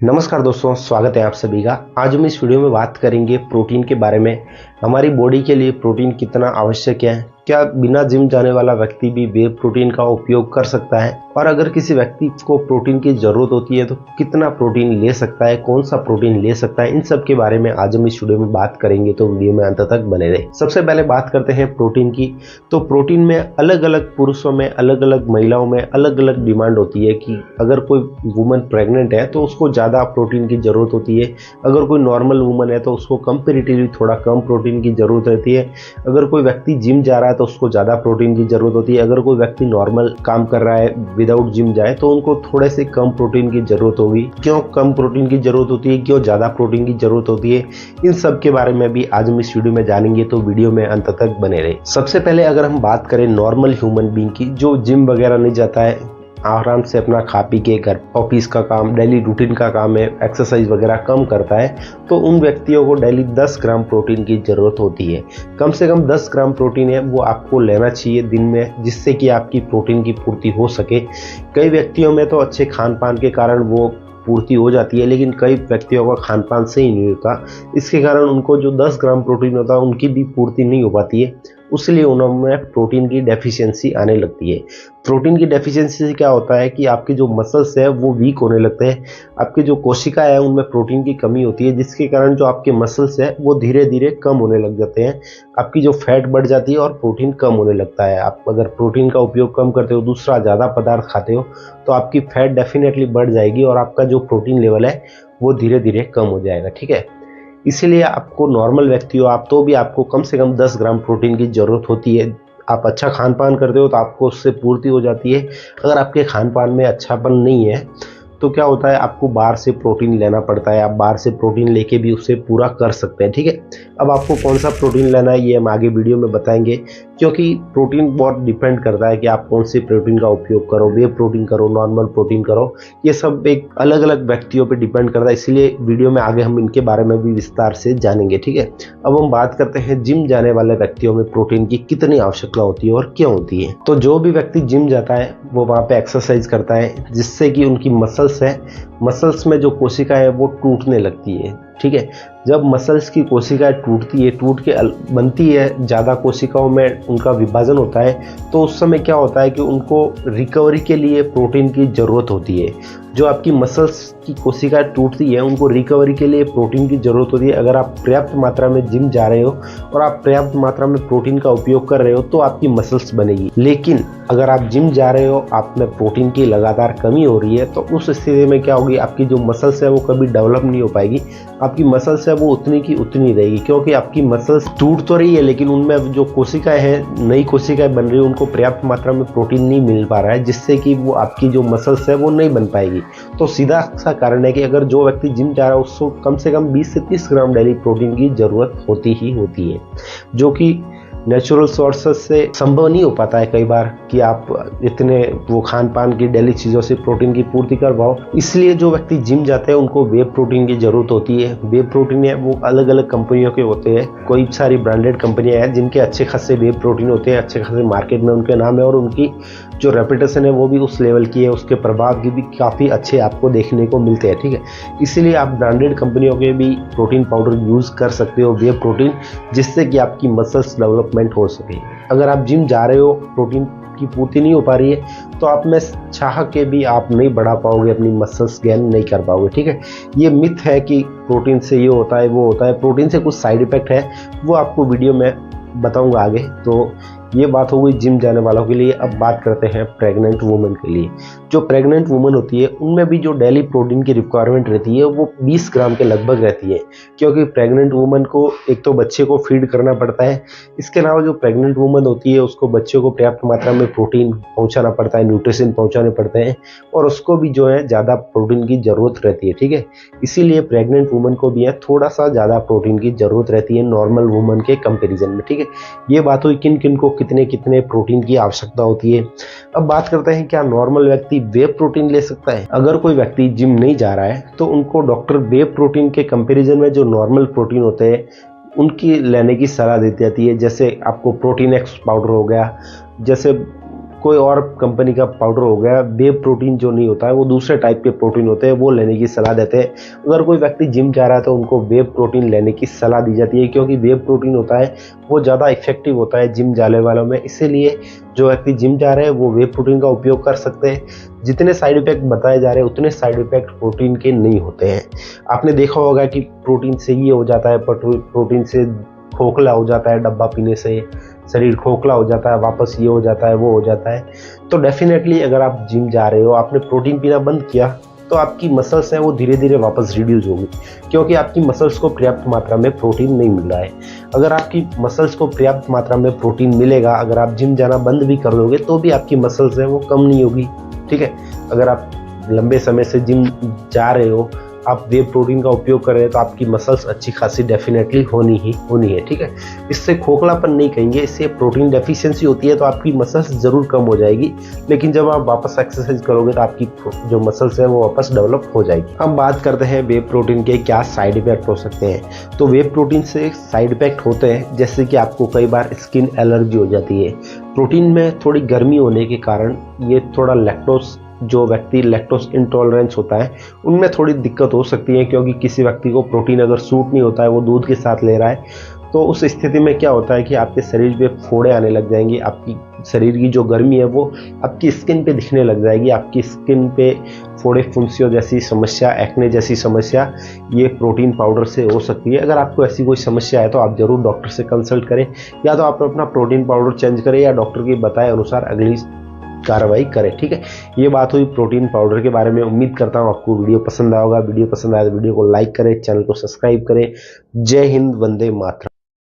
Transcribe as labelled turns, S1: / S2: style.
S1: नमस्कार दोस्तों, स्वागत है आप सभी का। आज हम इस वीडियो में बात करेंगे प्रोटीन के बारे में। हमारी बॉडी के लिए प्रोटीन कितना आवश्यक है, क्या बिना जिम जाने वाला व्यक्ति भी वे प्रोटीन का उपयोग कर सकता है, और अगर किसी व्यक्ति को प्रोटीन की ज़रूरत होती है तो कितना प्रोटीन ले सकता है, कौन सा प्रोटीन ले सकता है, इन सब के बारे में आज हम इस वीडियो में बात करेंगे, तो वीडियो में अंत तक बने रहे। सबसे पहले बात करते हैं प्रोटीन की। तो प्रोटीन में अलग अलग पुरुषों में, अलग अलग महिलाओं में अलग अलग डिमांड होती है कि अगर कोई वुमन प्रेग्नेंट है तो उसको ज़्यादा प्रोटीन की ज़रूरत होती है, अगर कोई नॉर्मल वुमन है तो उसको कंपेरेटिवली थोड़ा कम प्रोटीन की ज़रूरत रहती है, अगर कोई व्यक्ति जिम जा रहा है तो उसको ज़्यादा प्रोटीन की ज़रूरत होती है, अगर कोई व्यक्ति नॉर्मल काम कर रहा है विदाउट जिम जाए तो उनको थोड़े से कम प्रोटीन की ज़रूरत होगी। क्यों कम प्रोटीन की ज़रूरत होती है, क्यों ज़्यादा प्रोटीन की ज़रूरत होती है, इन सब के बारे में भी आज हम इस वीडियो में जानेंगे, तो वीडियो में अंत तक बने रहे। सबसे पहले अगर हम बात करें नॉर्मल ह्यूमन बीइंग की, जो जिम वगैरह नहीं जाता है, आराम से अपना खा पी के घर ऑफिस का काम, डेली रूटीन का काम है, एक्सरसाइज वगैरह कम करता है, तो उन व्यक्तियों को डेली 10 ग्राम प्रोटीन की ज़रूरत होती है। कम से कम 10 ग्राम प्रोटीन है वो आपको लेना चाहिए दिन में, जिससे कि आपकी प्रोटीन की पूर्ति हो सके। कई व्यक्तियों में तो अच्छे खान पान के कारण वो पूर्ति हो जाती है, लेकिन कई व्यक्तियों का खान पान सही नहीं होता, इसके कारण उनको जो 10 ग्राम प्रोटीन होता है उनकी भी पूर्ति नहीं हो पाती है, उसलिए उनमें प्रोटीन की डेफिशिएंसी आने लगती है। प्रोटीन की डेफिशिएंसी से क्या होता है कि आपके जो मसल्स है वो वीक होने लगते हैं, आपके जो कोशिका है उनमें प्रोटीन की कमी होती है, जिसके कारण जो आपके मसल्स है वो धीरे धीरे कम होने लग जाते हैं, आपकी जो फैट बढ़ जाती है और प्रोटीन कम होने लगता है। आप अगर प्रोटीन का उपयोग कम करते हो, दूसरा ज़्यादा पदार्थ खाते हो, तो आपकी फैट डेफिनेटली बढ़ जाएगी और आपका जो प्रोटीन लेवल है वो धीरे धीरे कम हो जाएगा। ठीक है, इसीलिए आपको नॉर्मल व्यक्ति हो आप तो भी आपको कम से कम 10 ग्राम प्रोटीन की ज़रूरत होती है। आप अच्छा खान पान करते हो तो आपको उससे पूर्ति हो जाती है। अगर आपके खान पान में अच्छापन नहीं है तो क्या होता है, आपको बाहर से प्रोटीन लेना पड़ता है, आप बाहर से प्रोटीन लेके भी उससे पूरा कर सकते हैं। ठीक है, अब आपको कौन सा प्रोटीन लेना है ये हम आगे वीडियो में बताएंगे, क्योंकि प्रोटीन बहुत डिपेंड करता है कि आप कौन से प्रोटीन का उपयोग करो, वे प्रोटीन करो, नॉर्मल प्रोटीन करो, ये सब एक अलग अलग व्यक्तियों पे डिपेंड करता है, इसलिए वीडियो में आगे हम इनके बारे में भी विस्तार से जानेंगे। ठीक है, अब हम बात करते हैं जिम जाने वाले व्यक्तियों में प्रोटीन की कितनी आवश्यकता होती है और क्यों होती है। तो जो भी व्यक्ति जिम जाता है वो वहाँ पे एक्सरसाइज करता है, जिससे कि उनकी मसल्स में जो कोशिका है वो टूटने लगती है। ठीक है, जब मसल्स की कोशिकाएं टूटती है, टूट के बनती है, ज़्यादा कोशिकाओं में उनका विभाजन होता है, तो उस समय क्या होता है कि उनको रिकवरी के लिए प्रोटीन की ज़रूरत होती है। जो आपकी मसल्स की कोशिकाएं टूटती है उनको रिकवरी के लिए प्रोटीन की ज़रूरत होती है। अगर आप पर्याप्त मात्रा में जिम जा रहे हो और आप पर्याप्त मात्रा में प्रोटीन का उपयोग कर रहे हो तो आपकी मसल्स बनेगी। लेकिन अगर आप जिम जा रहे हो, आप में प्रोटीन की लगातार कमी हो रही है, तो उस स्थिति में क्या होगी, आपकी जो मसल्स है वो कभी डेवलप नहीं हो पाएगी, आपकी मसल्स है वो उतनी की उतनी रहेगी, क्योंकि आपकी मसल्स टूट तो रही है लेकिन उनमें जो कोशिकाएं हैं, नई कोशिकाएं बन रही है, उनको पर्याप्त मात्रा में प्रोटीन नहीं मिल पा रहा है, जिससे कि वो आपकी जो मसल्स है वो नहीं बन पाएगी। तो सीधा सा कारण है कि अगर जो व्यक्ति जिम जा रहा है उसको कम से कम 20 से 30 ग्राम डेली प्रोटीन की ज़रूरत होती है, जो कि नेचुरल सोर्सेस से संभव नहीं हो पाता है कई बार कि आप इतने वो खान पान की डेली चीज़ों से प्रोटीन की पूर्ति कर पाओ। इसलिए जो व्यक्ति जिम जाते हैं उनको वे प्रोटीन की ज़रूरत होती है। वे प्रोटीन है वो अलग अलग कंपनियों के होते हैं, कोई सारी ब्रांडेड कंपनियां हैं जिनके अच्छे खासे वे प्रोटीन होते हैं, अच्छे खासे मार्केट में उनके नाम है और उनकी जो रेपुटेशन है वो भी उस लेवल की है, उसके प्रभाव की भी काफ़ी अच्छे आपको देखने को मिलते हैं। ठीक है, इसीलिए आप ब्रांडेड कंपनियों के भी प्रोटीन पाउडर यूज़ कर सकते हो, वे प्रोटीन, जिससे कि आपकी मसल्स डेवलपमेंट हो सके। अगर आप जिम जा रहे हो, प्रोटीन की पूर्ति नहीं हो पा रही है, तो आप में चाह के भी आप नहीं बढ़ा पाओगे, अपनी मसल्स गेन नहीं कर पाओगे। ठीक है, ये मिथ है कि प्रोटीन से ये होता है वो होता है, प्रोटीन से कुछ साइड इफेक्ट है, वो आपको वीडियो में बताऊंगा आगे। तो ये बात हो गई जिम जाने वालों के लिए। अब बात करते हैं प्रेग्नेंट वुमेन के लिए। जो प्रेग्नेंट वुमेन होती है उनमें भी जो डेली प्रोटीन की रिक्वायरमेंट रहती है वो 20 ग्राम के लगभग रहती है, क्योंकि प्रेग्नेंट वुमेन को एक तो बच्चे को फीड करना पड़ता है, इसके अलावा जो प्रेग्नेंट वुमेन होती है उसको बच्चे को पर्याप्त मात्रा में प्रोटीन पहुँचाना पड़ता है, न्यूट्रिशन पहुँचाने पड़ते हैं, और उसको भी जो है ज़्यादा प्रोटीन की ज़रूरत रहती है। ठीक है, इसीलिए प्रेग्नेंट वुमेन को भी है थोड़ा सा ज़्यादा प्रोटीन की ज़रूरत रहती है नॉर्मल वुमेन के कंपेरिजन में। ठीक है, ये बात हुई किन किन को कितने कितने प्रोटीन की आवश्यकता होती है। अब बात करते हैं क्या नॉर्मल व्यक्ति वे प्रोटीन ले सकता है। अगर कोई व्यक्ति जिम नहीं जा रहा है तो उनको डॉक्टर वे प्रोटीन के कंपैरिजन में जो नॉर्मल प्रोटीन होते हैं उनकी लेने की सलाह दी जाती है। जैसे आपको प्रोटीन एक्स पाउडर हो गया, जैसे कोई और कंपनी का पाउडर हो गया, वे प्रोटीन जो नहीं होता है, वो दूसरे टाइप के प्रोटीन होते हैं, वो लेने की सलाह देते हैं। अगर कोई व्यक्ति जिम जा रहा है तो उनको वे प्रोटीन लेने की सलाह दी जाती है, क्योंकि वे प्रोटीन होता है वो ज़्यादा इफेक्टिव होता है जिम जाने वालों में। इसीलिए जो व्यक्ति जिम जा रहे हैं वो वे प्रोटीन का उपयोग कर सकते हैं। जितने साइड इफेक्ट बताए जा रहे हैं उतने साइड इफेक्ट प्रोटीन के नहीं होते हैं। आपने देखा होगा कि प्रोटीन से ये हो जाता है, प्रोटीन से खोखला हो जाता है, डब्बा पीने से शरीर खोखला हो जाता है, वापस ये हो जाता है, वो हो जाता है। तो डेफिनेटली अगर आप जिम जा रहे हो, आपने प्रोटीन पीना बंद किया, तो आपकी मसल्स है वो धीरे धीरे वापस रिड्यूस होगी, क्योंकि आपकी मसल्स को पर्याप्त मात्रा में प्रोटीन नहीं मिल रहा है। अगर आपकी मसल्स को पर्याप्त मात्रा में प्रोटीन मिलेगा, अगर आप जिम जाना बंद भी कर दोगे तो भी आपकी मसल्स है वो कम नहीं होगी। ठीक है, अगर आप लंबे समय से जिम जा रहे हो, आप वे प्रोटीन का उपयोग कर रहे हैं, तो आपकी मसल्स अच्छी खासी डेफिनेटली होनी है। ठीक है, इससे खोखलापन नहीं कहेंगे, इससे प्रोटीन डेफिशिएंसी होती है तो आपकी मसल्स ज़रूर कम हो जाएगी, लेकिन जब आप वापस एक्सरसाइज करोगे तो आपकी जो मसल्स है वो वापस डेवलप हो जाएगी। हम बात करते हैं वे प्रोटीन के क्या साइड इफेक्ट हो सकते हैं। तो वे प्रोटीन से साइड इफेक्ट होते हैं, जैसे कि आपको कई बार स्किन एलर्जी हो जाती है। प्रोटीन में थोड़ी गर्मी होने के कारण ये थोड़ा लैक्टोज, जो व्यक्ति लैक्टोज इंटॉलरेंस होता है उनमें थोड़ी दिक्कत हो सकती है, क्योंकि किसी व्यक्ति को प्रोटीन अगर सूट नहीं होता है, वो दूध के साथ ले रहा है, तो उस स्थिति में क्या होता है कि आपके शरीर पे फोड़े आने लग जाएंगे, आपकी शरीर की जो गर्मी है वो आपकी स्किन पे दिखने लग जाएगी। आपकी स्किन पे फोड़े फुंसियों जैसी समस्या, एक्ने जैसी समस्या ये प्रोटीन पाउडर से हो सकती है। अगर आपको ऐसी कोई समस्या है तो आप ज़रूर डॉक्टर से कंसल्ट करें, या तो आप अपना प्रोटीन पाउडर चेंज करें या डॉक्टर की बताए अनुसार अगली कार्रवाई करें। ठीक है, ये बात हुई प्रोटीन पाउडर के बारे में। उम्मीद करता हूँ आपको वीडियो पसंद आएगा। वीडियो पसंद आए तो वीडियो को लाइक करें, चैनल को सब्सक्राइब करें। जय हिंद, वंदे मातरम।